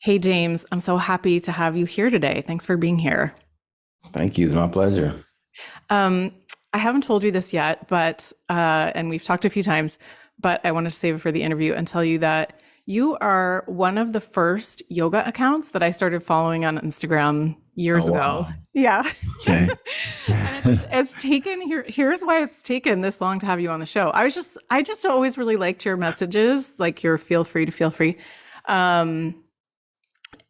Hey, James, I'm so happy to have you here today. Thanks for being here. Thank you. It's my pleasure. Um, I haven't told you this yet, and we've talked a few times, but I wanted to save it for the interview and tell you that you are one of the first yoga accounts that I started following on Instagram Oh, years ago. wow. Yeah. Okay. And it's taken here's why it's taken this long to have you on the show. I just always really liked your messages, like your feel free. Um,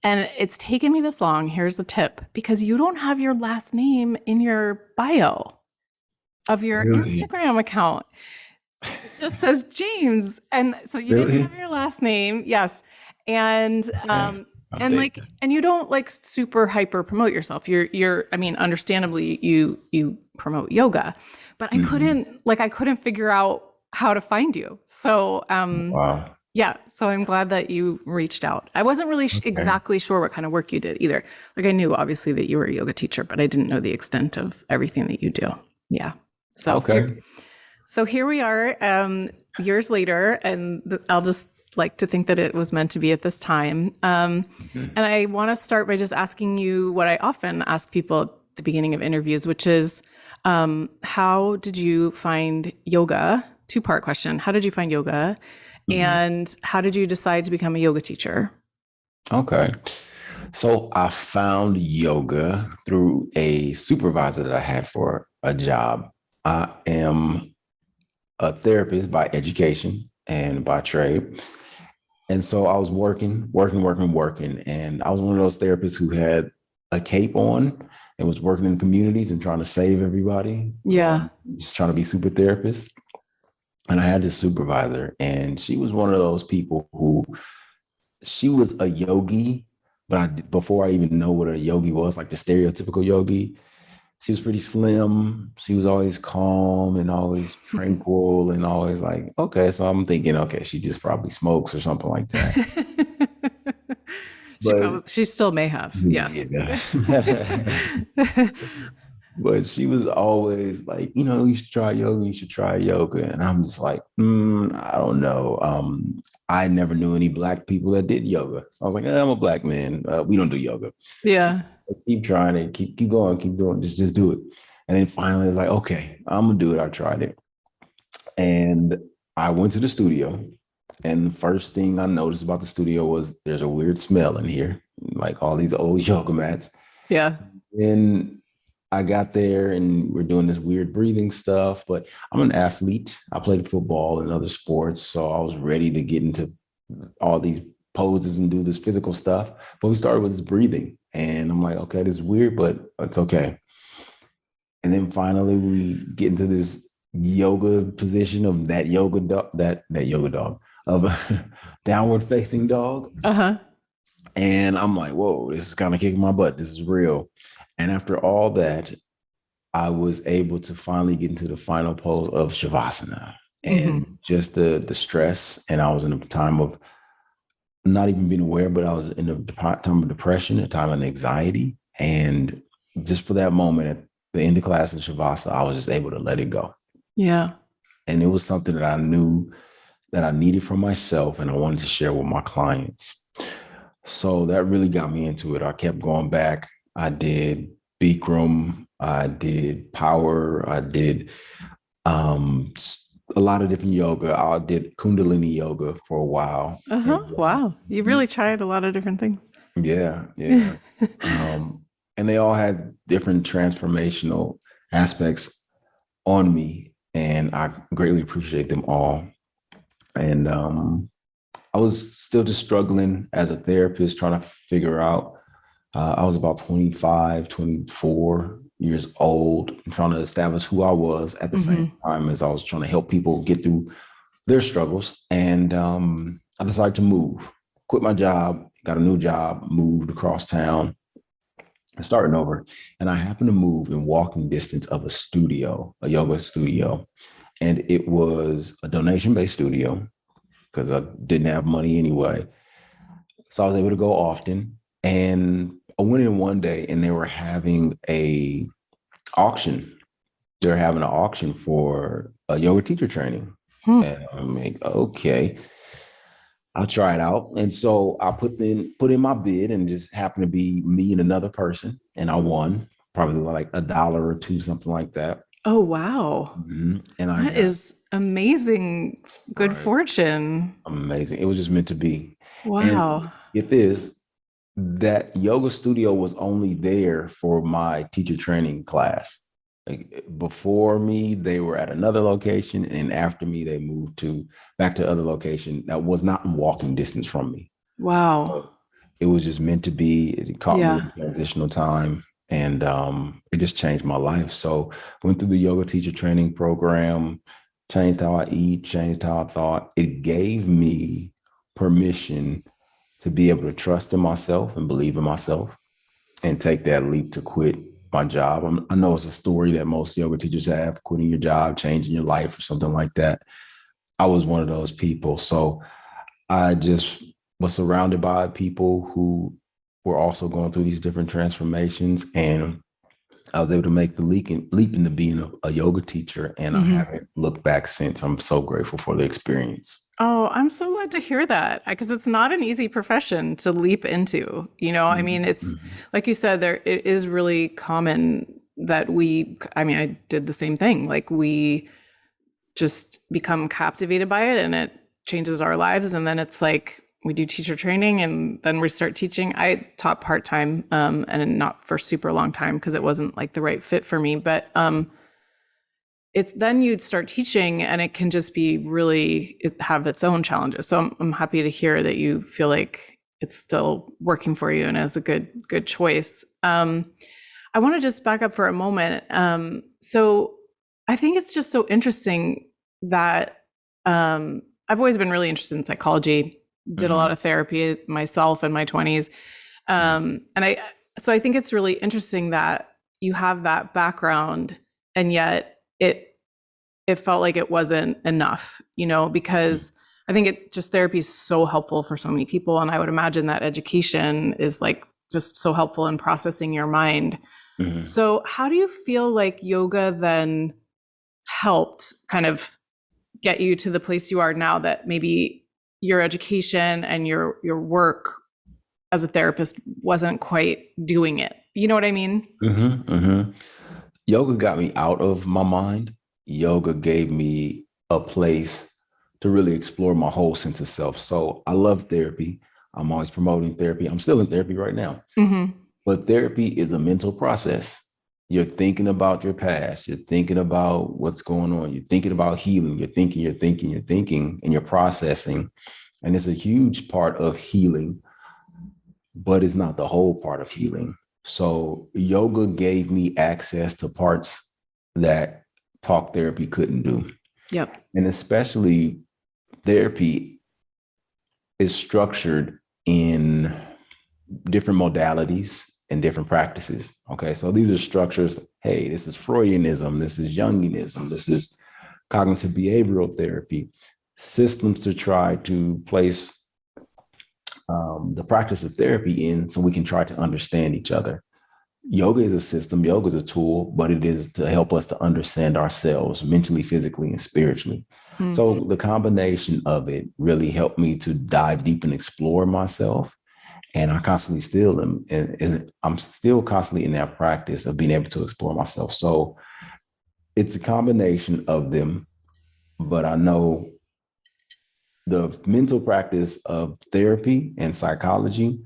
And it's taken me this long. Here's the tip because you don't have your last name in your bio of your Really? Instagram account. It just says James. And so you didn't have Really? your last name. Yes. And Okay. and Update like and you don't like super hyper promote yourself. You're I mean understandably you promote yoga, but that. I couldn't figure out how to find you. So Wow. yeah, so I'm glad that you reached out. I wasn't really Okay. exactly sure what kind of work you did either. Like I knew obviously that you were a yoga teacher, but I didn't know the extent of everything that you do. Yeah. So here, Okay. so here we are, years later, and I'll just like to think that it was meant to be at this time. Mhm. And I want to start by just asking you what I often ask people at the beginning of interviews, which is, how did you find yoga? Two-part question. How did you find yoga? Mhm. And how did you decide to become a yoga teacher? Okay. So I found yoga through a supervisor that I had for a job. I am a therapist by education and by trade. And so I was working. And I was one of those therapists who had a cape on and was working in communities and trying to save everybody, Yeah. just trying to be super therapist. And I had this supervisor, and she was one of those people who she was a yogi, but before I even know what a yogi was, like the stereotypical yogi, she was pretty slim. She was always calm and always tranquil and always like, okay. So I'm thinking, okay, she just probably smokes or something like that. But She still may have. Yes. yeah. But she was always like, you should try yoga, you should try yoga. And I'm just like, I don't know. I never knew any black people that did yoga. So I was like, I'm a black man. We don't do yoga. Yeah. Keep trying it, keep going, keep doing, just do it. And then finally it's like, okay, I'm gonna do it. I tried it. And I went to the studio. And the first thing I noticed about the studio was there's a weird smell in here, like all these old yoga mats. Yeah. Then I got there and we're doing this weird breathing stuff, but I'm an athlete. I played football and other sports. So I was ready to get into all these poses and do this physical stuff. But we started with this breathing. And I'm like, okay, this is weird, but it's okay. And then finally we get into this yoga position of that yoga dog, that yoga dog of a downward facing dog. Uh-huh. And I'm like, whoa, this is kind of kicking my butt. This is real. And after all that, I was able to finally get into the final pose of Shavasana Hmm. and just the stress. And I was in a time of not even being aware, but I was in a time of depression, a time of anxiety. And just for that moment at the end of class in Shavasana, I was just able to let it go. Yeah. And it was something that I knew that I needed for myself and I wanted to share with my clients. So that really got me into it. I kept going back. I did Bikram, I did power, I did um, a lot of different yoga. I did Kundalini yoga for a while. Uh-huh. And Wow. You've really tried a lot of different things. yeah, yeah. Um, and they all had different transformational aspects on me. And I greatly appreciate them all. And I was still just struggling as a therapist, trying to figure out. I was about 25, 24 years old, and trying to establish who I was at the same Hmm. time as I was trying to help people get through their struggles. And I decided to move, quit my job, got a new job, moved across town, and starting over. And I happened to move in walking distance of a studio, a yoga studio. And it was a donation based studio because I didn't have money anyway. So I was able to go often. And I went in one day and they were having a auction. They're having an auction for a yoga teacher training. Hmm. And I'm like, okay. I'll try it out. And so I put in my bid and just happened to be me and another person. And I won probably like $1 or two, something like that. Oh, wow. And I That got is amazing. Good right. fortune. Amazing. It was just meant to be. And Wow. get this, that yoga studio was only there for my teacher training class. Like before me, they were at another location, and after me, they moved to back to other location that was not in walking distance from me. Wow. So it was just meant to be. It caught me Yeah. in transitional time, and it just changed my life. So went through the yoga teacher training program, changed how I eat, changed how I thought. It gave me permission to be able to trust in myself and believe in myself and take that leap to quit my job. I know it's a story that most yoga teachers have, quitting your job, changing your life or something like that. I was one of those people. So I just was surrounded by people who were also going through these different transformations. And I was able to make the leap into being a yoga teacher. And I Hmm. haven't looked back since. I'm so grateful for the experience. Oh, I'm so glad to hear that because it's not an easy profession to leap into. I mean, it's Mhm. like you said, it is really common that I mean, I did the same thing. Like we just become captivated by it and it changes our lives. And then it's like we do teacher training and then we start teaching. I taught part time and not for super long time because it wasn't like the right fit for me. But it's then you'd start teaching and it can just be have its own challenges. So I'm happy to hear that you feel like it's still working for you and is a good choice. I want to just back up for a moment. So I think it's just so interesting that I've always been really interested in psychology, did a lot Mhm. of therapy myself in my 20s. And so I think it's really interesting that you have that background and yet it felt like it wasn't enough, because I think therapy is so helpful for so many people. And I would imagine that education is like just so helpful in processing your mind. Mhm. So, how do you feel like yoga then helped kind of get you to the place you are now that maybe your education and your work as a therapist wasn't quite doing it? You know what I mean? Hmm. Yoga got me out of my mind. Yoga gave me a place to really explore my whole sense of self. So I love therapy. I'm always promoting therapy. I'm still in therapy right now, Mm-hmm. but therapy is a mental process. You're thinking about your past. You're thinking about what's going on. You're thinking about healing. You're thinking, and you're processing. And it's a huge part of healing, but it's not the whole part of healing. So yoga gave me access to parts that talk therapy couldn't do. Yep. And especially therapy is structured in different modalities and different practices. Okay. So these are structures. Hey, this is Freudianism. This is Jungianism. This is cognitive behavioral therapy, systems to try to place the practice of therapy in so we can try to understand each other. Yoga is a system, yoga is a tool, but it is to help us to understand ourselves mentally, physically, and spiritually. Mm. So the combination of it really helped me to dive deep and explore myself. And I constantly still am, and I'm still constantly in that practice of being able to explore myself. So it's a combination of them, but I know the mental practice of therapy and psychology,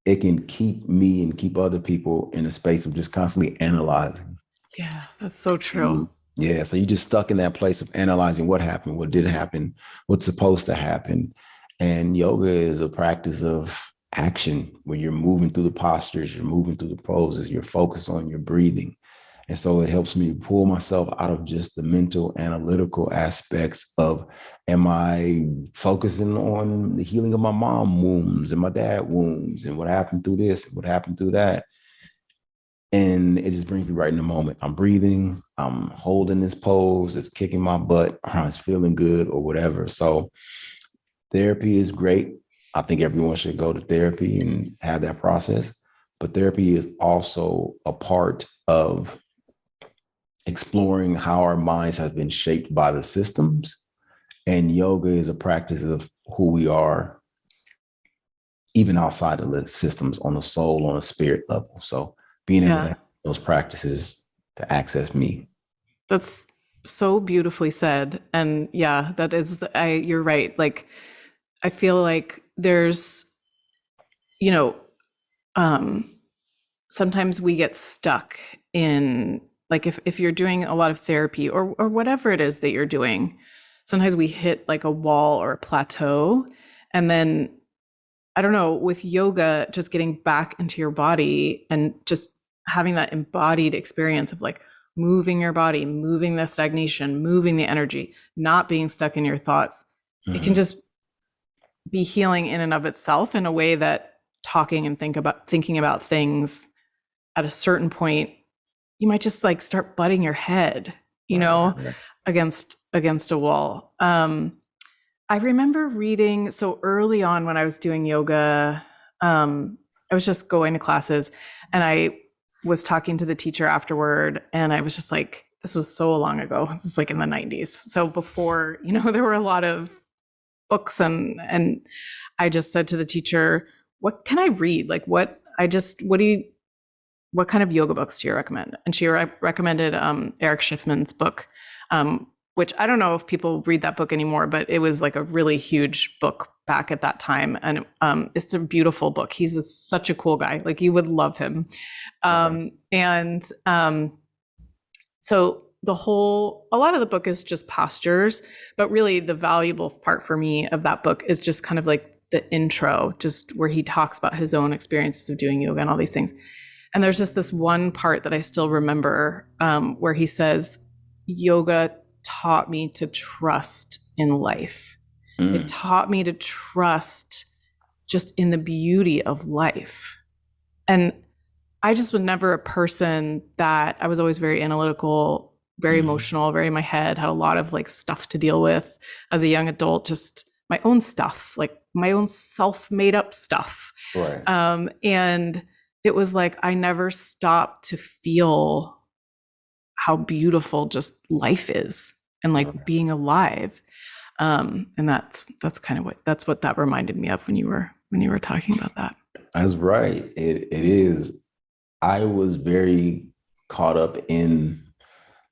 it can keep me and keep other people in a space of just constantly analyzing. Yeah, that's so true. Mm. Yeah, so you're just stuck in that place of analyzing what happened, what did happen, what's supposed to happen. And yoga is a practice of action where you're moving through the postures, you're moving through the poses, you're focused on your breathing. And so it helps me pull myself out of just the mental analytical aspects of, am I focusing on the healing of my mom wounds and my dad wounds and what happened through this, what happened through that? And it just brings me right in the moment. I'm breathing, I'm holding this pose, it's kicking my butt, it's feeling good or whatever. So therapy is great. I think everyone should go to therapy and have that process. But therapy is also a part of exploring how our minds have been shaped by the systems. And yoga is a practice of who we are, even outside of the systems, on the soul, on a spirit level. So being able to Yeah. have those practices to access me. That's so beautifully said. And yeah, that is, you're right. Like, I feel like there's, you know, um, sometimes we get stuck in, like, if you're doing a lot of therapy or whatever it is that you're doing, sometimes we hit like a wall or a plateau. And then, I don't know, with yoga, just getting back into your body and just having that embodied experience of like moving your body, moving the stagnation, moving the energy, not being stuck in your thoughts, it can Mhm. just be healing in and of itself in a way that talking and thinking about things at a certain point, you might just like start butting your head, Right, right, right. against a wall. I remember reading, so early on when I was doing yoga, I was just going to classes and I was talking to the teacher afterward. And I was just like, this was so long ago. This was like in the 90s. So before, there were a lot of books and I just said to the teacher, what can I read? Like what kind of yoga books do you recommend? And she recommended Eric Schiffman's book, which I don't know if people read that book anymore, but it was like a really huge book back at that time. And it's a beautiful book. He's such a cool guy. Like you would love him. Okay. And so a lot of the book is just postures, but really the valuable part for me of that book is just kind of like the intro, just where he talks about his own experiences of doing yoga and all these things. And there's just this one part that I still remember where he says, yoga taught me to trust in life. It Mm. taught me to trust just in the beauty of life. And I just was never a person that I was always very analytical, very Mhm. emotional, very in my head, had a lot of like stuff to deal with as a young adult, just my own stuff, like my own self-made up stuff. Right. And it was like I never stopped to feel how beautiful just life is and like Right. being alive. And that's kind of what that reminded me of when you were talking about that. That's right. It is. I was very caught up in,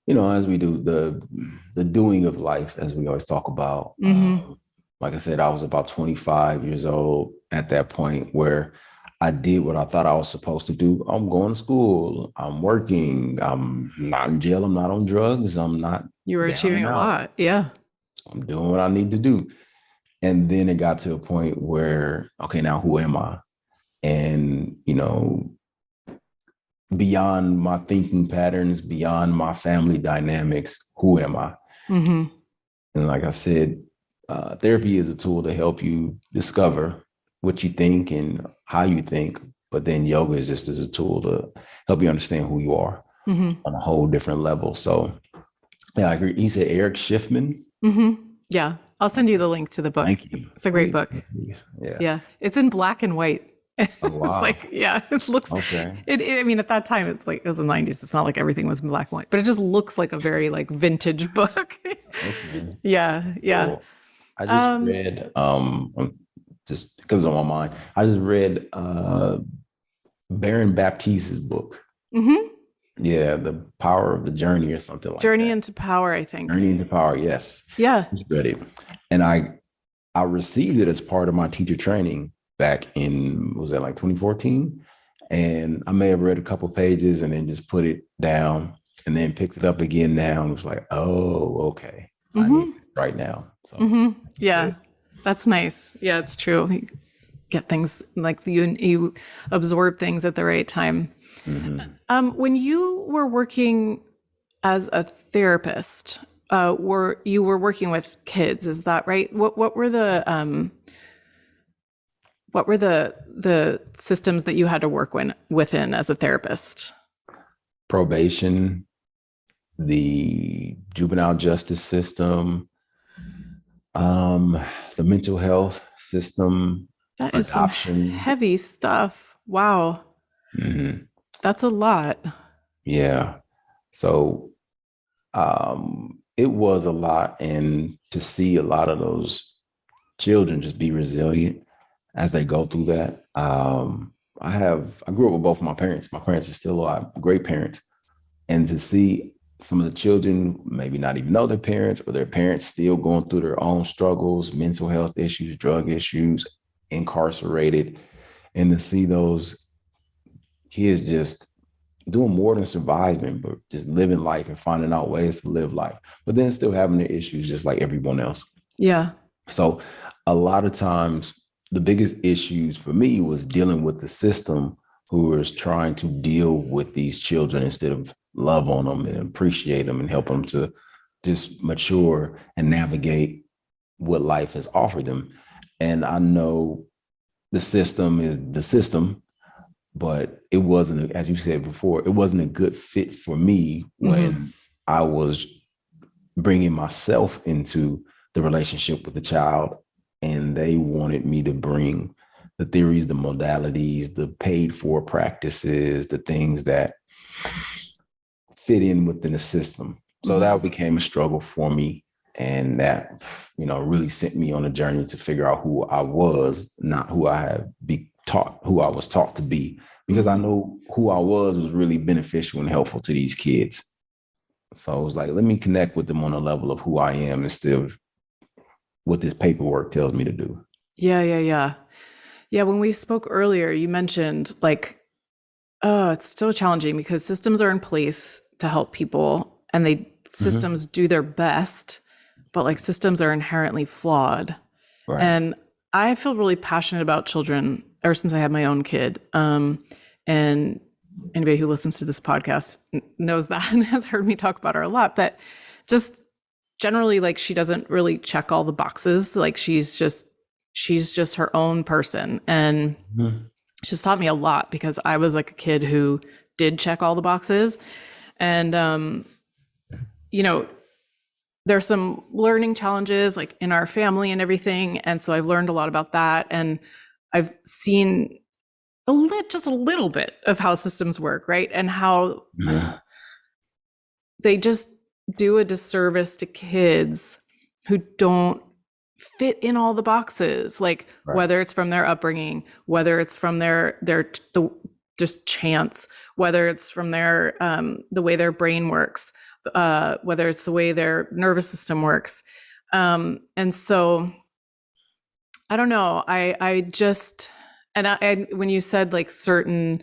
as we do the doing of life, as we always talk about. Mm-hmm. Like I said, I was about 25 years old at that point where I did what I thought I was supposed to do. I'm going to school. I'm working. I'm not in jail. I'm not on drugs. I'm not You were down achieving and a out. lot. Yeah. I'm doing what I need to do. And then it got to a point where, okay, now who am I? And, beyond my thinking patterns, beyond my family dynamics, who am I? Mm-hmm. And like I said, therapy is a tool to help you discover what you think and how you think. But then yoga is just as a tool to help you understand who you are Mm-hmm. on a whole different level. So yeah, I agree. He said Eric Schiffman. Mm-hmm. Yeah. I'll send you the link to the book. Thank you. It's a great Please, book. please. Yeah. Yeah. It's in black and white. Oh, It's wow. like, yeah, it looks, Okay. I mean, at that time, it's like, it was the 90s. It's not like everything was in black and white, but it just looks like a very like vintage book. Okay. Yeah. Yeah. Cool. I just Um, read, just because it's on my mind, I just read Baron Baptiste's book. mhm. Yeah, The Power of the Journey or something like Journey that. into Power, I think. Journey into Power, yes. Yeah. Just read it. And I received it as part of my teacher training back in, was that like 2014? And I may have read a couple pages and then just put it down and then picked it up again now and was like, oh, okay. I need Hmm. it right now. So Hmm. it's Yeah. good. That's nice. Yeah, it's true. You get things like you absorb things at the right time. Mhm. When you were working as a therapist, were working with kids? Is that right? What were the systems that you had to work within as a therapist? Probation, the juvenile justice system, um, the mental health system, That is some adoption. heavy stuff. Wow, Mhm. that's a lot. Yeah. So it was a lot. And to see a lot of those children just be resilient as they go through that. I grew up with both of my parents. My parents are still alive, great parents. And to see some of the children maybe not even know their parents, or their parents still going through their own struggles, mental health issues, drug issues, incarcerated, and to see those kids just doing more than surviving, but just living life and finding out ways to live life, but then still having their issues just like everyone else. Yeah. So a lot of times the biggest issues for me was dealing with the system who was trying to deal with these children instead of love on them and appreciate them and help them to just mature and navigate what life has offered them. And I know the system is the system, but it wasn't, as you said before, it wasn't a good fit for me when I was bringing myself into the relationship with the child, and they wanted me to bring the theories, the modalities, the paid for practices, the things that fit in within the system. So that became a struggle for me. And that, really sent me on a journey to figure out who I was, not who I had be taught, who I was taught to be, because I know who I was really beneficial and helpful to these kids. So it was like, let me connect with them on a level of who I am instead of what this paperwork tells me to do. Yeah, yeah, yeah. Yeah, when we spoke earlier, you mentioned like, oh, it's so challenging because systems are in place to help people and systems do their best, but like systems are inherently flawed. Right. And I feel really passionate about children ever since I had my own kid. And anybody who listens to this podcast knows that and has heard me talk about her a lot, but just generally, like, she doesn't really check all the boxes. Like she's just her own person. And she's taught me a lot because I was like a kid who did check all the boxes. And, there's some learning challenges like in our family and everything. And so I've learned a lot about that. And I've seen just a little bit of how systems work, right? And how they just do a disservice to kids who don't fit in all the boxes, like whether it's from their upbringing, whether it's from their just chance, whether it's from their the way their brain works, whether it's the way their nervous system works. And so I don't know. I just, and when you said like certain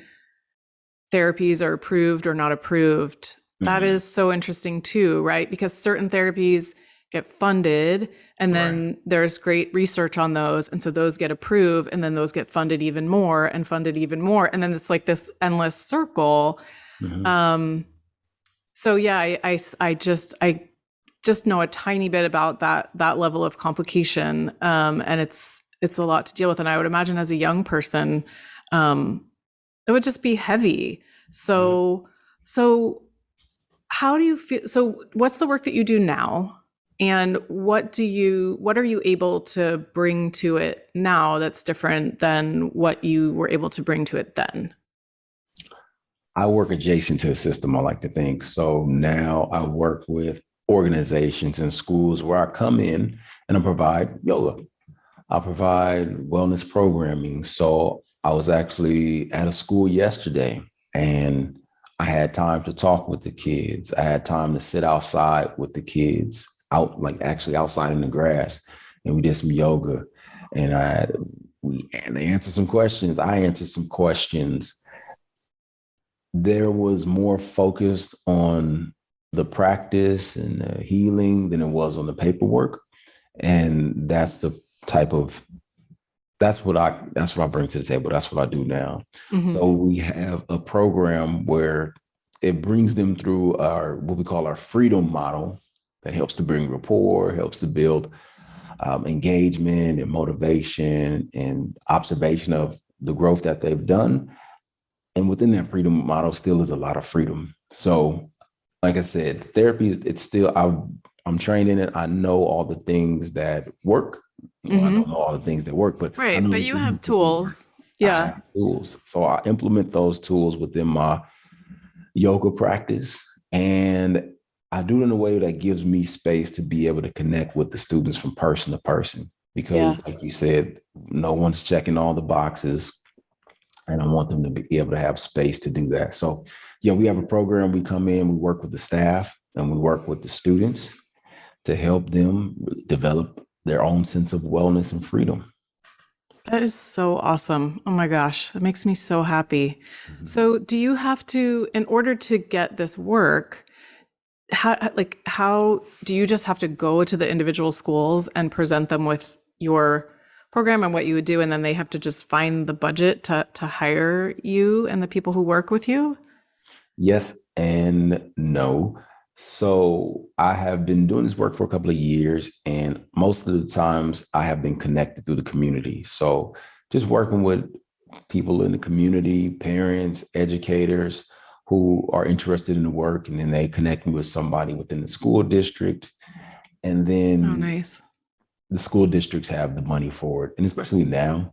therapies are approved or not approved, that is so interesting too, right? Because certain therapies get funded and then there's great research on those. And so those get approved and then those get funded even more and funded even more. And then it's like this endless circle. So yeah, I just know a tiny bit about that level of complication. And it's a lot to deal with. And I would imagine as a young person, it would just be heavy. So how do you feel? So what's the work that you do now? And what are you able to bring to it now that's different than what you were able to bring to it then? I work adjacent to the system, I like to think. So now I work with organizations and schools where I come in and I provide yoga. I provide wellness programming. So I was actually at a school yesterday and I had time to talk with the kids. I had time to sit outside with the kids, actually outside in the grass. And we did some yoga and they answered some questions. I answered some questions. There was more focused on the practice and the healing than it was on the paperwork. And that's what I bring to the table. That's what I do now. So we have a program where it brings them through what we call our freedom model that helps to bring rapport, helps to build engagement and motivation and observation of the growth that they've done. And within that freedom model still is a lot of freedom. So like I said, therapy it's still, I'm trained in it. I know all the things that work. I don't know all the things that work, but right. But you have tools. Yeah. I have tools. So I implement those tools within my yoga practice. And I do it in a way that gives me space to be able to connect with the students from person to person. Yeah. because, like you said, no one's checking all the boxes, and I want them to be able to have space to do that. So, yeah, we have a program. We come in, we work with the staff, and we work with the students to help them develop their own sense of wellness and freedom. That is so awesome. Oh my gosh, that makes me so happy. Mhm. So, do you have to, in order to get this work, how do you just have to go to the individual schools and present them with your program and what you would do, and then they have to just find the budget to hire you and the people who work with you? Yes and no. So I have been doing this work for a couple of years, and most of the times I have been connected through the community. So just working with people in the community, parents, educators who are interested in the work, and then they connect me with somebody within the school district. And Oh, then nice. the school districts have the money for it. And especially now,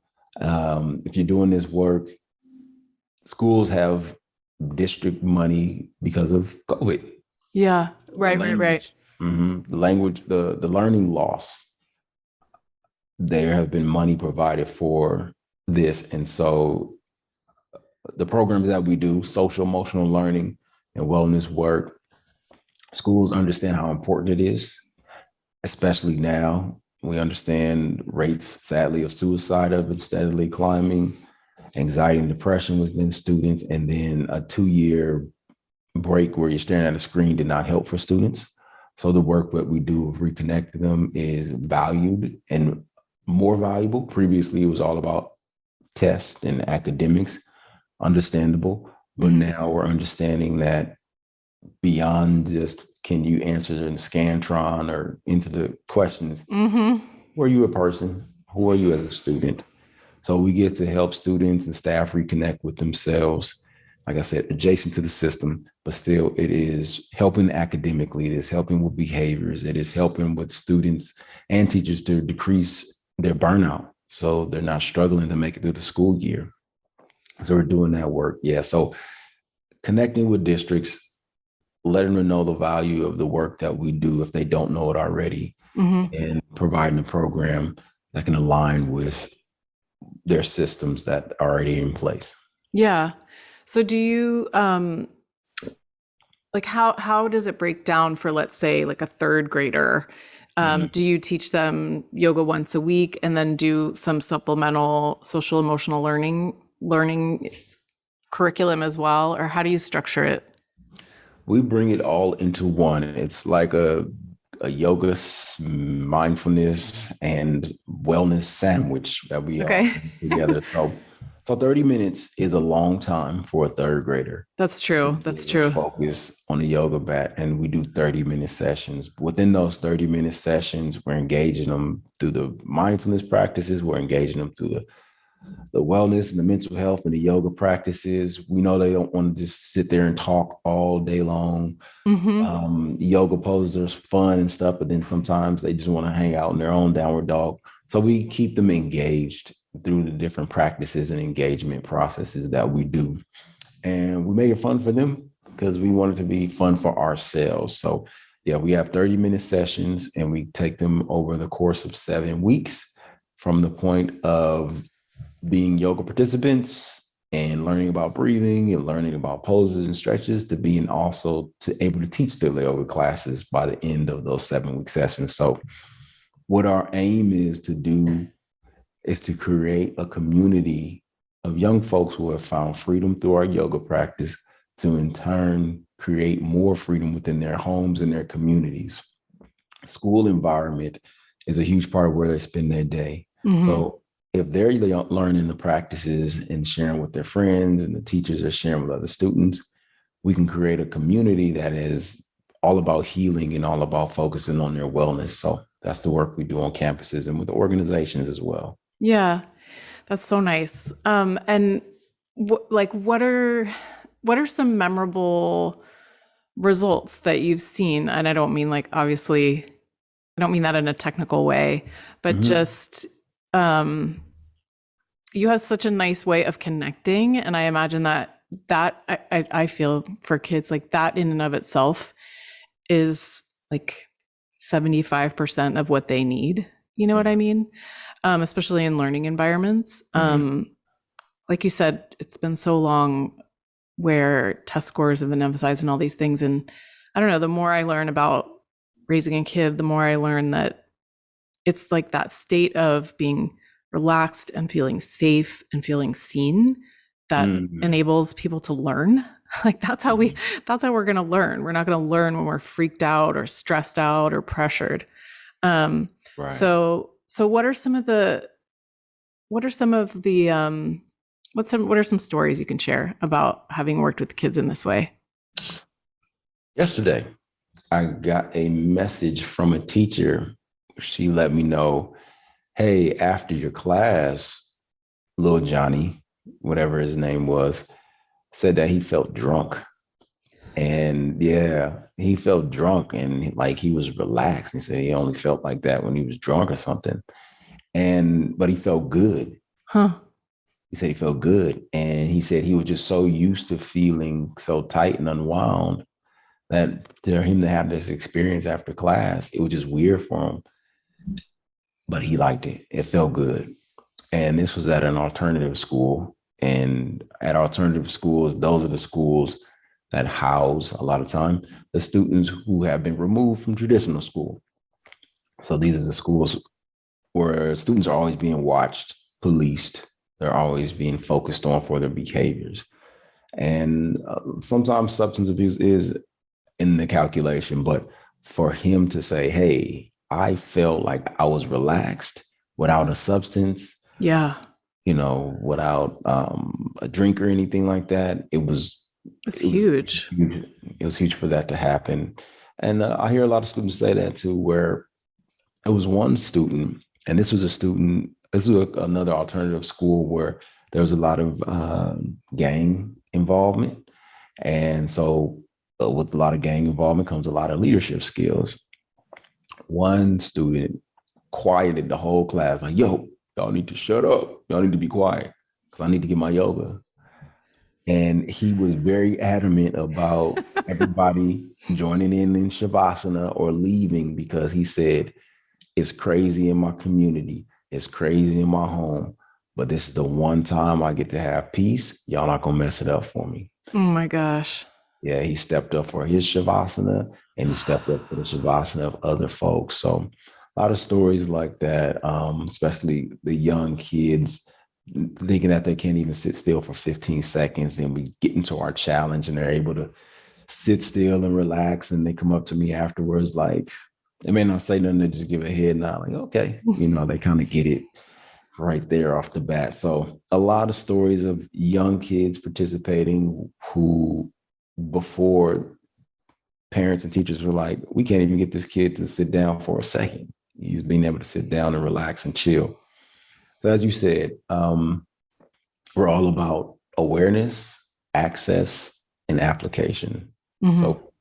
if you're doing this work, schools have district money because of COVID. Yeah, The right. language, the language, the learning loss. There have been money provided for this, and so the programs that we do, social emotional learning and wellness work, schools understand how important it is, especially now. We understand rates, sadly, of suicide have been steadily climbing, anxiety and depression within students, and then a 2 year break where you're staring at a screen did not help for students. So the work that we do of reconnecting them is valued and more valuable. Previously, it was all about tests and academics, understandable. But Hmm. now we're understanding that beyond just can you answer in Scantron or into the questions, Hmm. who are you a person? Who are you as a student? So we get to help students and staff reconnect with themselves. Like I said, adjacent to the system, but still it is helping academically. It is helping with behaviors. It is helping with students and teachers to decrease their burnout. So they're not struggling to make it through the school year. So we're doing that work. Yeah. So connecting with districts, letting them know the value of the work that we do if they don't know it already, Hmm. and providing a program that can align with their systems that are already in place. Yeah. So do you like how does it break down for, let's say, like a third grader? Mhm. Do you teach them yoga once a week and then do some supplemental social emotional learning curriculum as well, or how do you structure it? We bring it all into one. It's like a yoga, mindfulness, and wellness sandwich that we all Okay. bring together. So 30 minutes is a long time for a third grader. That's true. That's To true. focus on the yoga mat, and we do 30-minute sessions. Within those 30-minute sessions, we're engaging them through the mindfulness practices, we're engaging them through the wellness and the mental health and the yoga practices. We know they don't want to just sit there and talk all day long. Hmm. Yoga poses are fun and stuff, but then sometimes they just want to hang out in their own downward dog. So we keep them engaged through the different practices and engagement processes that we do, and we make it fun for them because we want it to be fun for ourselves. So yeah, we have 30-minute sessions, and we take them over the course of 7 weeks, from the point of being yoga participants and learning about breathing and learning about poses and stretches, to being also to able to teach the yoga classes by the end of those 7 week sessions. So what our aim is to do is to create a community of young folks who have found freedom through our yoga practice, to in turn create more freedom within their homes and their communities. School environment is a huge part of where they spend their day. Hmm. So if they're learning the practices and sharing with their friends, and the teachers are sharing with other students, we can create a community that is all about healing and all about focusing on their wellness. So that's the work we do on campuses and with organizations as well. Yeah, that's so nice. And like, what are some memorable results that you've seen? And I don't mean, like, obviously, I don't mean that in a technical way, but Mhm. just um, you have such a nice way of connecting, and I imagine that I feel for kids, like, that in and of itself is like 75% of what they need. You know what I mean? Especially in learning environments. Like you said, it's been so long where test scores have been emphasized and all these things. And I don't know, the more I learn about raising a kid, the more I learn that it's like that state of being relaxed and feeling safe and feeling seen that enables people to learn. Like that's how we're going to learn. We're not going to learn when we're freaked out or stressed out or pressured. Right. So what are some of the what are some of the what are some stories you can share about having worked with kids in this way? Yesterday, I got a message from a teacher. She let me know, hey, after your class, little Johnny, whatever his name was, said that he felt drunk. And yeah, he felt drunk and like he was relaxed. He said he only felt like that when he was drunk or something. But he felt good. Huh. He said he felt good. And he said he was just so used to feeling so tight and unwound that for him to have this experience after class, it was just weird for him. But he liked it. It felt good. And this was at an alternative school. And at alternative schools, those are the schools that house a lot of time the students who have been removed from traditional school. So these are the schools where students are always being watched, policed. They're always being focused on for their behaviors. And sometimes substance abuse is in the calculation, but for him to say, hey, I felt like I was relaxed without a substance, Yeah. without a drink or anything like that, It's huge. huge. It was huge for that to happen. And I hear a lot of students say that too, where it was one student, and this was another alternative school where there was a lot of gang involvement. And so with a lot of gang involvement comes a lot of leadership skills. One student quieted the whole class, like, yo, y'all need to shut up. Y'all need to be quiet because I need to get my yoga. And he was very adamant about everybody joining in Shavasana or leaving because he said, it's crazy in my community. It's crazy in my home. But this is the one time I get to have peace. Y'all not going to mess it up for me. Oh my gosh. Yeah, he stepped up for his Shavasana and he stepped up for the Shavasana of other folks. So a lot of stories like that, especially the young kids thinking that they can't even sit still for 15 seconds. Then we get into our challenge and they're able to sit still and relax. And they come up to me afterwards, like, they may not say nothing, they just give a head nod, like, okay, they kind of get it right there off the bat. So a lot of stories of young kids participating who before parents and teachers were like, we can't even get this kid to sit down for a second. He's being able to sit down and relax and chill. So as you said, we're all about awareness, access, and application. So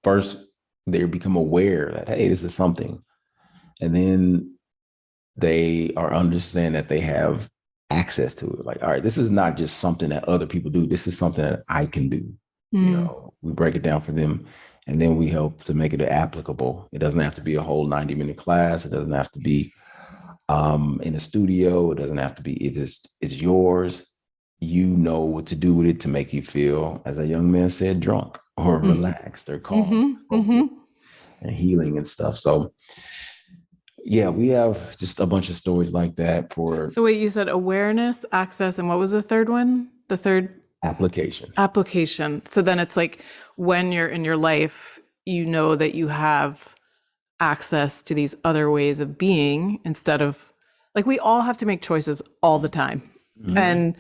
first, they become aware that, hey, this is something. And then they are understand that they have access to it. Like, all right, this is not just something that other people do. This is something that I can do. We break it down for them and then we help to make it applicable. It doesn't have to be a whole 90-minute class. It doesn't have to be in a studio. It doesn't have to be, it's yours. You know what to do with it to make you feel, as a young man said, drunk or relaxed or calm and healing and stuff. So yeah, we have just a bunch of stories like that for. So wait, you said awareness, access, and what was the third one? The third application. So then it's like when you're in your life, you know that you have access to these other ways of being instead of like we all have to make choices all the time. And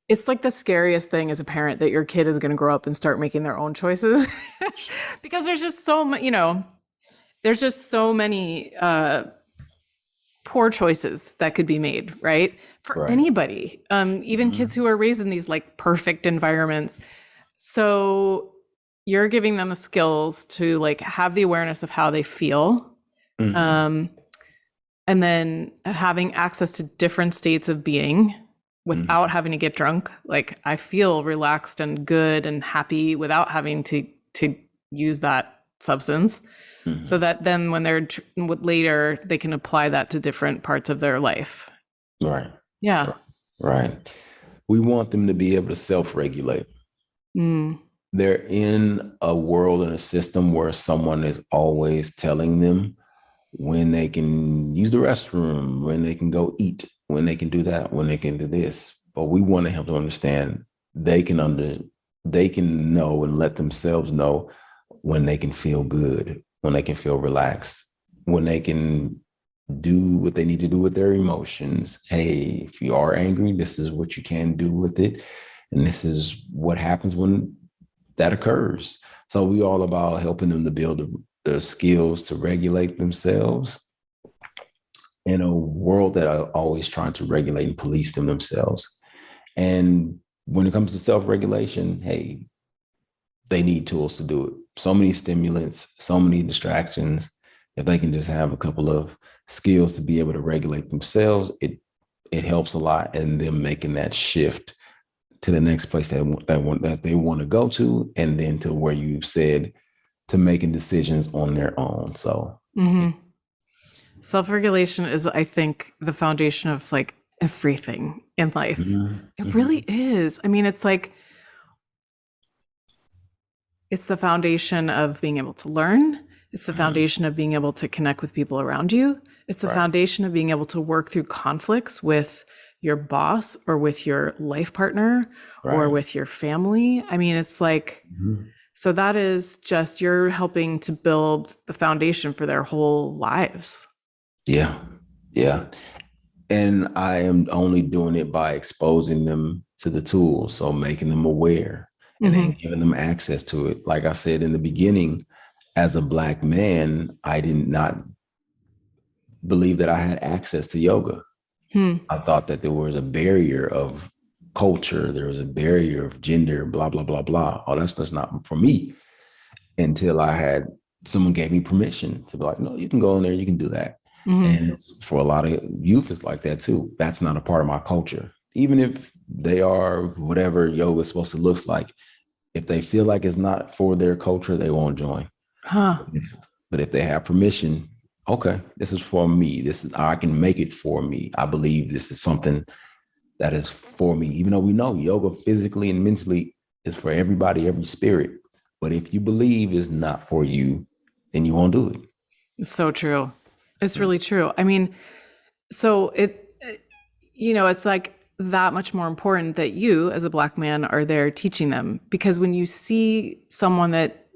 it's like the scariest thing as a parent that your kid is going to grow up and start making their own choices because there's just so much, there's just so many poor choices that could be made, right? For anybody, even kids who are raised in these like perfect environments. So you're giving them the skills to like have the awareness of how they feel. And then having access to different states of being without having to get drunk. Like I feel relaxed and good and happy without having to use that substance. so Mhm. that then when they're later, they can apply that to different parts of their life. Right. Yeah. Right. We want them to be able to self-regulate. Mm. They're in a world and a system where someone is always telling them when they can use the restroom, when they can go eat, when they can do that, when they can do this. But we want to help them understand they can they can know and let themselves know when they can feel good, when they can feel relaxed, when they can do what they need to do with their emotions. Hey, if you are angry, this is what you can do with it. And this is what happens when that occurs. So we all about helping them to build the skills to regulate themselves in a world that are always trying to regulate and police them themselves. And when it comes to self-regulation, hey, they need tools to do it. So many stimulants, so many distractions. If they can just have a couple of skills to be able to regulate themselves, it helps a lot in them making that shift to the next place that they want to go to, and then to where you said to making decisions on their own. So Hmm. Self-regulation is, I think, the foundation of like everything in life. mhm, It really mhm, is. I mean, it's like it's the foundation of being able to learn. It's the mhm. foundation of being able to connect with people around you. It's the Right, foundation of being able to work through conflicts with your boss or with your life partner or right. with your family. I mean, it's like, Mhm. so that is just you're helping to build the foundation for their whole lives. Yeah, yeah. And I am only doing it by exposing them to the tools, so making them aware and then Hmm. giving them access to it. Like I said in the beginning, as a Black man, I did not believe that I had access to yoga. Hmm. I thought that there was a barrier of culture, there was a barrier of gender, blah, blah, blah, blah. Oh, that's not for me, until I had someone gave me permission to be like, no, you can go in there, you can do that. Hmm. And it's for a lot of youth, it's like that too. That's not a part of my culture. Even if they are whatever yoga is supposed to look like, if they feel like it's not for their culture, they won't join. Huh. But if they have permission, okay, this is for me. This is I can make it for me. I believe this is something that is for me, even though we know yoga physically and mentally is for everybody, every spirit. But if you believe it's not for you, then you won't do it. It's so true. It's really true. I mean, so it's like that much more important that you as a Black man are there teaching them, because when you see someone that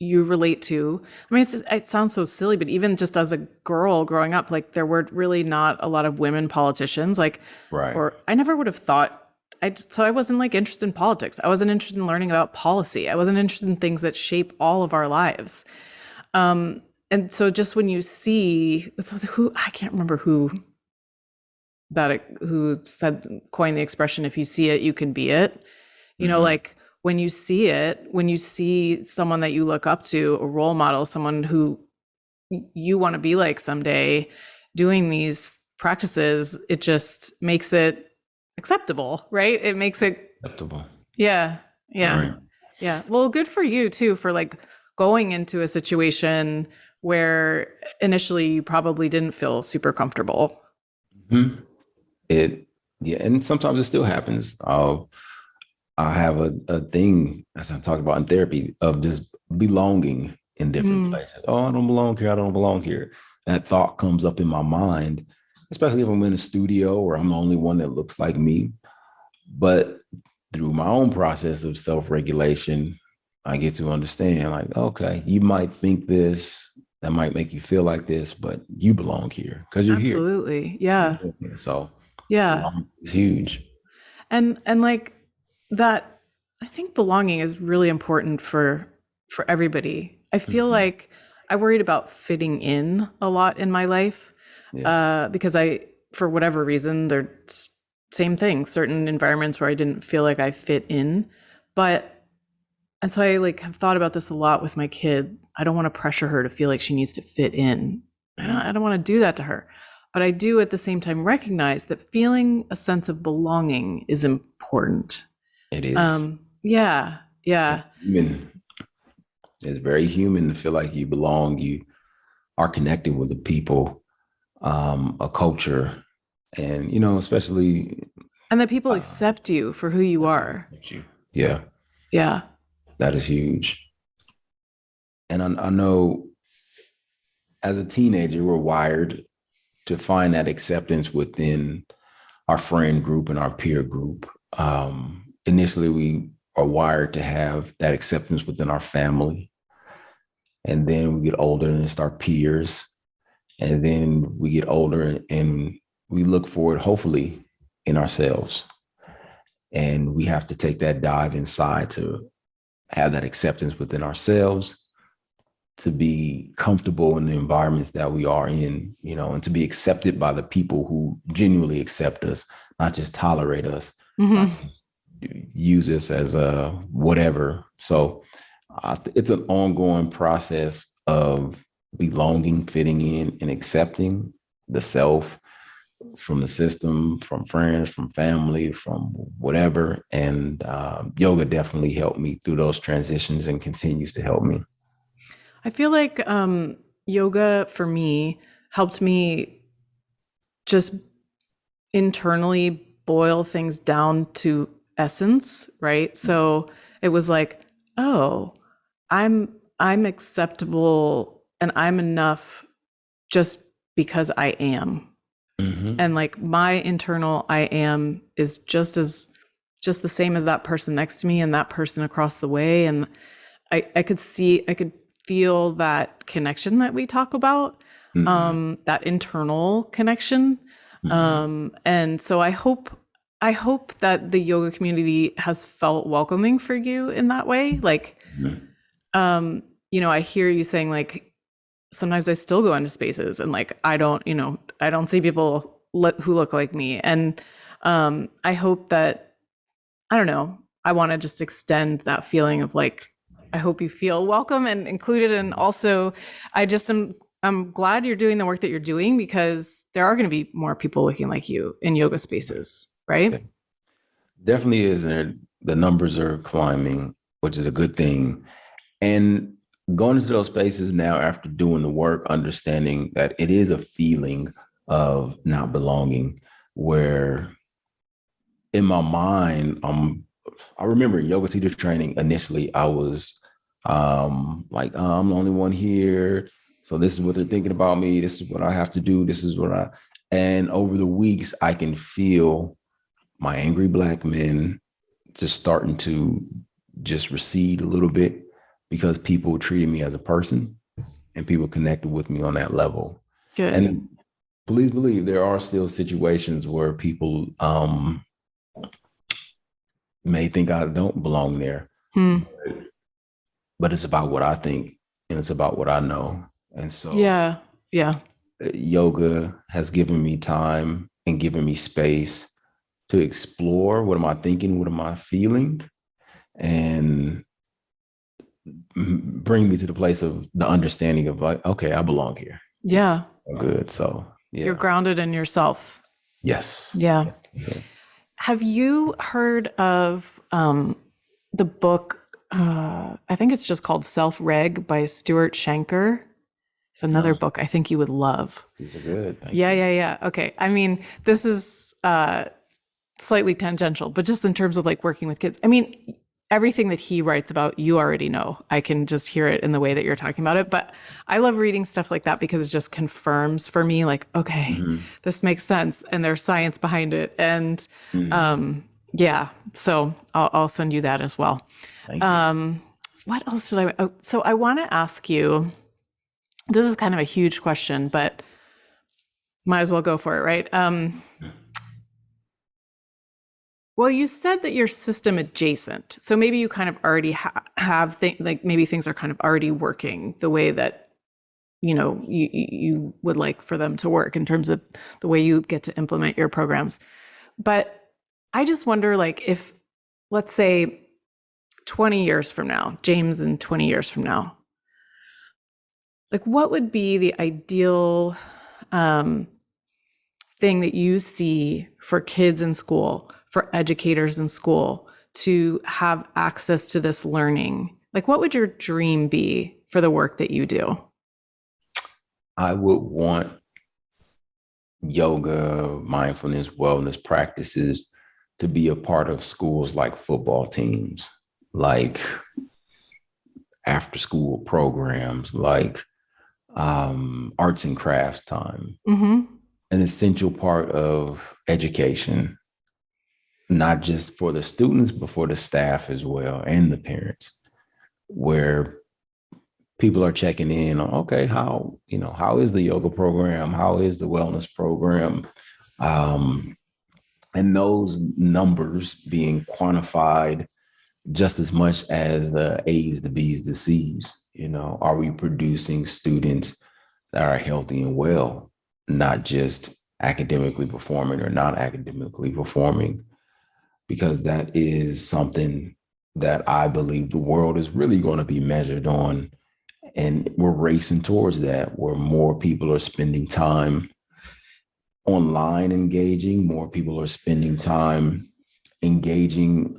you relate to, I mean, it sounds so silly, but even just as a girl growing up, like there were really not a lot of women politicians, like, Right. or I never would have thought. So I wasn't like interested in politics. I wasn't interested in learning about policy. I wasn't interested in things that shape all of our lives. And so just when you see, so who, I can't remember who said, coined the expression, if you see it you can be it. Mm-hmm. Like when you see it, when you see someone that you look up to, a role model, someone who you want to be like someday, doing these practices, it just makes it acceptable, right? It makes it, Acceptable. yeah, yeah, Right. yeah. Well, good for you too, for like going into a situation where initially you probably didn't feel super comfortable. Mm-hmm. It yeah, and sometimes it still happens. I have a thing, as I talked about in therapy, of just belonging in different Mm. places. Oh, I don't belong here. I don't belong here. That thought comes up in my mind, especially if I'm in a studio or I'm the only one that looks like me. But through my own process of self-regulation, I get to understand, like, okay, you might think this, that might make you feel like this, but you belong here because you're here. Absolutely. Yeah. So Yeah. belonging is huge. And like that, I think belonging is really important for everybody. I feel Mhm. like I worried about fitting in a lot in my life, Yeah. because for whatever reason, there's same thing, certain environments where I didn't feel like I fit in. But and so I like have thought about this a lot with my kid. I don't want to pressure her to feel like she needs to fit in. I don't want to do that to her. But I do at the same time recognize that feeling a sense of belonging is important. It is. Yeah, It's yeah. human. It's very human to feel like you belong. are connecting with the people, a culture, and especially And that people uh, accept you for who you that people are. accept you. Yeah, Yeah. that is huge. And I know as a teenager, we're wired to find that acceptance within our friend group and our peer group. Initially, we are wired to have that acceptance within our family. And then we get older and it's our peers. And then we get older and we look for it, hopefully, in ourselves. And we have to take that dive inside to have that acceptance within ourselves, to be comfortable in the environments that we are in, and to be accepted by the people who genuinely accept us, not just tolerate us, not Mm-hmm. just use us as a whatever. So it's an ongoing process of belonging, fitting in, and accepting the self from the system, from friends, from family, from whatever. And yoga definitely helped me through those transitions and continues to help me. I feel like yoga for me helped me just internally boil things down to essence, right? So it was like, oh, I'm acceptable and I'm enough just because I am. Mm-hmm. And like my internal I am is just the same as that person next to me and that person across the way. And I could feel that connection that we talk about, Mm-hmm. that internal connection. Mm-hmm. And so I hope that the yoga community has felt welcoming for you in that way. Like, um, I hear you saying like sometimes I still go into spaces and like I don't see people who look like me. And I hope that I don't know. I want to just extend that feeling of like, I hope you feel welcome and included. And also, I'm glad you're doing the work that you're doing because there are going to be more people looking like you in yoga spaces, right? Yeah, definitely is. And the numbers are climbing, which is a good thing. And going into those spaces now after doing the work, understanding that it is a feeling of not belonging, where in my mind, I remember yoga teacher training. Initially, I was like, I'm the only one here. So this is what they're thinking about me. This is what I have to do. This is what and over the weeks, I can feel my angry black men just starting to just recede a little bit because people treated me as a person and people connected with me on that level. Good. And please believe there are still situations where people may think I don't belong there, Hmm. but it's about what I think and it's about what I know. And so Yeah. Yeah. yoga has given me time and given me space to explore what am I thinking, what am I feeling, and bring me to the place of the understanding of like, okay, I belong here. It's Yeah. good. So You're yeah. grounded in yourself. Yes. Yeah. Yes. Have you heard of the book? I think it's just called Self Reg by Stuart Shanker. It's another No, book I think you would love. these are good. Thank Yeah, you. yeah, yeah. Okay. I mean, this is slightly tangential, but just in terms of like working with kids. I mean, everything that he writes about, you already know. I can just hear it in the way that you're talking about it. But I love reading stuff like that because it just confirms for me, like, okay, Mm-hmm. this makes sense and there's science behind it. And Mm-hmm. yeah, so I'll send you that as well. Thank you. What else did I? Oh, so I want to ask you. This is kind of a huge question, but might as well go for it, right? Well, you said that you're system adjacent, so maybe you kind of already have like maybe things are kind of already working the way that you would like for them to work in terms of the way you get to implement your programs. But I just wonder, like, if let's say 20 years from now, James, in 20 years from now, like, what would be the ideal um, thing that you see for kids in school, for educators in school to have access to this learning? Like, what would your dream be for the work that you do? I would want yoga, mindfulness, wellness practices to be a part of schools like football teams, like after school programs, like arts and crafts time, Mm-hmm. an essential part of education, not just for the students, but for the staff as well and the parents, where people are checking in on, okay, how is the yoga program? How is the wellness program? Um, and those numbers being quantified just as much as the A's, the B's, the C's. Are we producing students that are healthy and well, not just academically performing or not academically performing? Because that is something that I believe the world is really going to be measured on. And we're racing towards that, where more people are spending time online engaging, more people are spending time engaging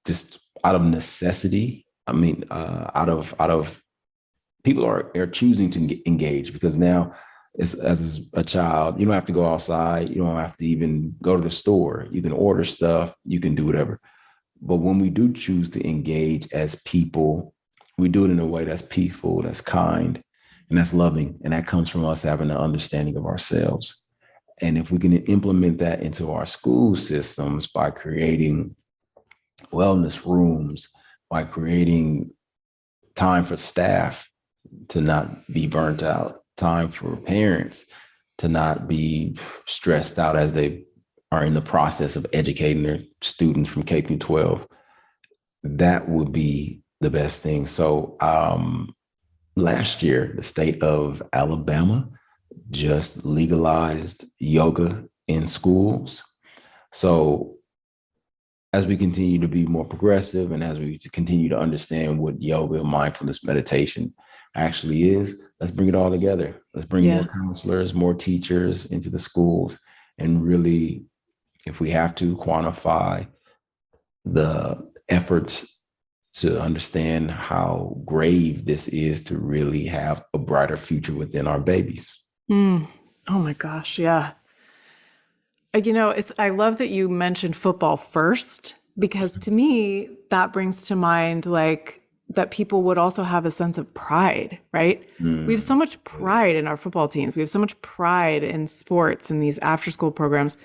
just out of necessity. I mean, out of people are choosing to engage because now, as a child, you don't have to go outside. You don't have to even go to the store. You can order stuff. You can do whatever. But when we do choose to engage as people, we do it in a way that's peaceful, that's kind, and that's loving. And that comes from us having an understanding of ourselves. And if we can implement that into our school systems by creating wellness rooms, by creating time for staff to not be burnt out, time for parents to not be stressed out as they are in the process of educating their students from K through 12, that would be the best thing. So last year, the state of Alabama just legalized yoga in schools. So as we continue to be more progressive and as we continue to understand what yoga, mindfulness, meditation actually is, let's bring it all together. Let's bring more Yeah. counselors, more teachers into the schools, and really, if we have to, quantify the efforts to understand how grave this is to really have a brighter future within our babies. Mm. Oh my gosh. Yeah. I love that you mentioned football first because to me, that brings to mind like that people would also have a sense of pride, right? We have so Mm. much pride in our football teams. We have so much pride in sports and these after school programs.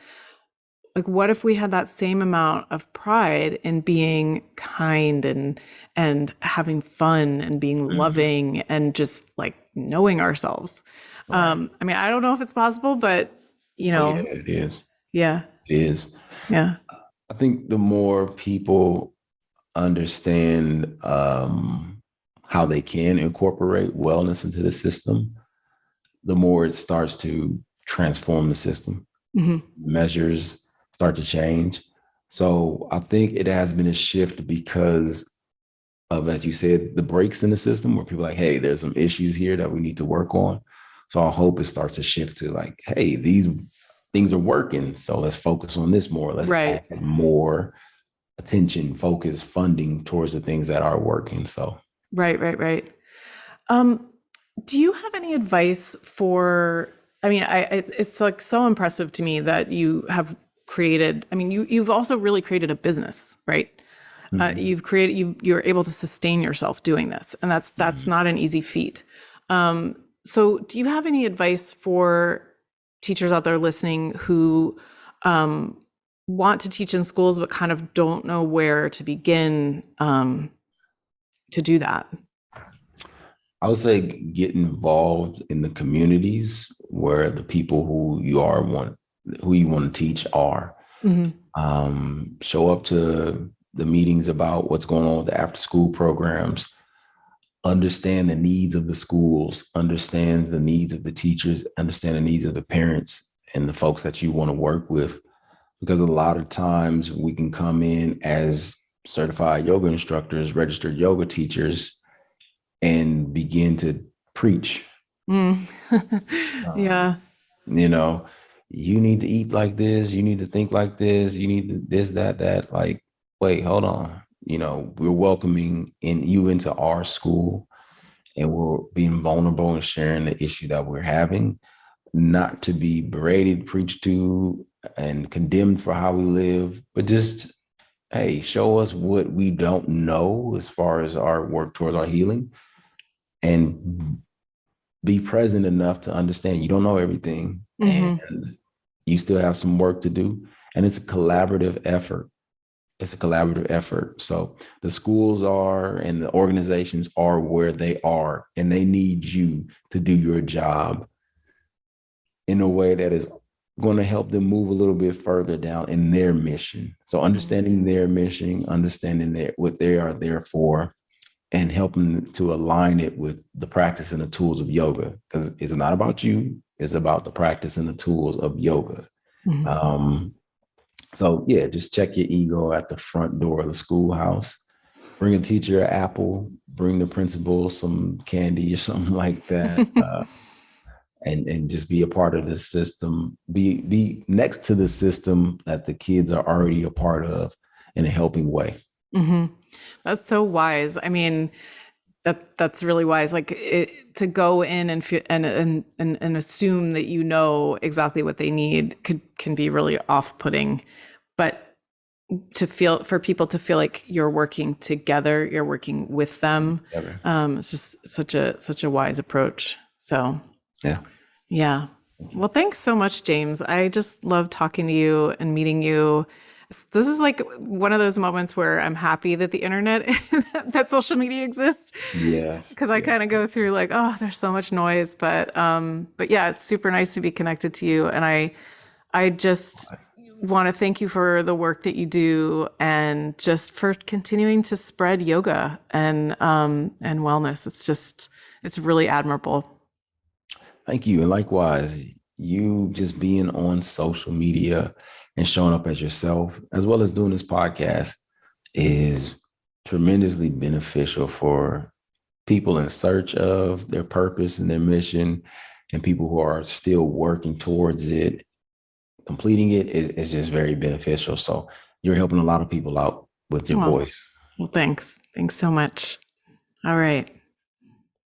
Like, what if we had that same amount of pride in being kind and having fun and being Mm. loving and just like knowing ourselves? Right. I mean, I don't know if it's possible, but you Oh, yeah, know, it is. yeah, It is. yeah. I think the more people understand how they can incorporate wellness into the system, the more it starts to transform the system. Hmm. Measures start to change. So I think it has been a shift because of, as you said, the breaks in the system where people are like, hey, there's some issues here that we need to work on. So I hope it starts to shift to like, hey, these things are working. So let's focus on this more. Let's Right, add more attention, focus, funding towards the things that are working. So right. Um, do you have any advice for? I mean, it's like so impressive to me that you have created. I mean, you've also really created a business, right? mhm, You're able to sustain yourself doing this, and that's mhm. not an easy feat. So do you have any advice for teachers out there listening who um, want to teach in schools but kind of don't know where to begin to do that? I would say get involved in the communities where the people who you want to teach are. Hmm. Show up to the meetings about what's going on with the after school programs. Understand the needs of the schools. Understands the needs of the teachers. Understand the needs of the parents and the folks that you want to work with. Because a lot of times we can come in as certified yoga instructors, registered yoga teachers, and begin to preach. Mm. Um, Yeah. you know, you need to eat like this, you need to think like this, you need to this, that. Like, wait, hold on. We're welcoming in you into our school, and we're being vulnerable and sharing the issue that we're having, not to be berated, preached to, and condemned for how we live, but just, hey, show us what we don't know as far as our work towards our healing, and be present enough to understand you don't know everything, Mm-hmm. and you still have some work to do. And it's a collaborative effort. It's a collaborative effort. So the schools are and the organizations are where they are, and they need you to do your job in a way that is going to help them move a little bit further down in their mission. So understanding their mission, understanding what they are there for, and helping to align it with the practice and the tools of yoga, because it's not about you, it's about the practice and the tools of yoga. Mm-hmm. So yeah, just check your ego at the front door of the schoolhouse. Bring a teacher an apple, bring the principal some candy or something like that. And just be a part of the system, be next to the system that the kids are already a part of in a helping way. Mm-hmm. That's so wise. I mean, that's really wise. Like to go in and and assume that you know exactly what they need can be really off-putting, but for people to feel like you're working together, you're working with them. It's just such a wise approach. So Yeah. yeah. Well, thanks so much, James. I just love talking to you and meeting you. This is like one of those moments where I'm happy that the internet, that social media exists, Yes. because I kind of go through like, oh, there's so much noise, but yeah, it's super nice to be connected to you, and I just want to thank you for the work that you do, and just for continuing to spread yoga and wellness. It's really admirable. Thank you. And likewise, you just being on social media and showing up as yourself, as well as doing this podcast, is tremendously beneficial for people in search of their purpose and their mission, and people who are still working towards it. Completing it is just very beneficial. So you're helping a lot of people out with your Well, voice. well, thanks. Thanks so much. All right.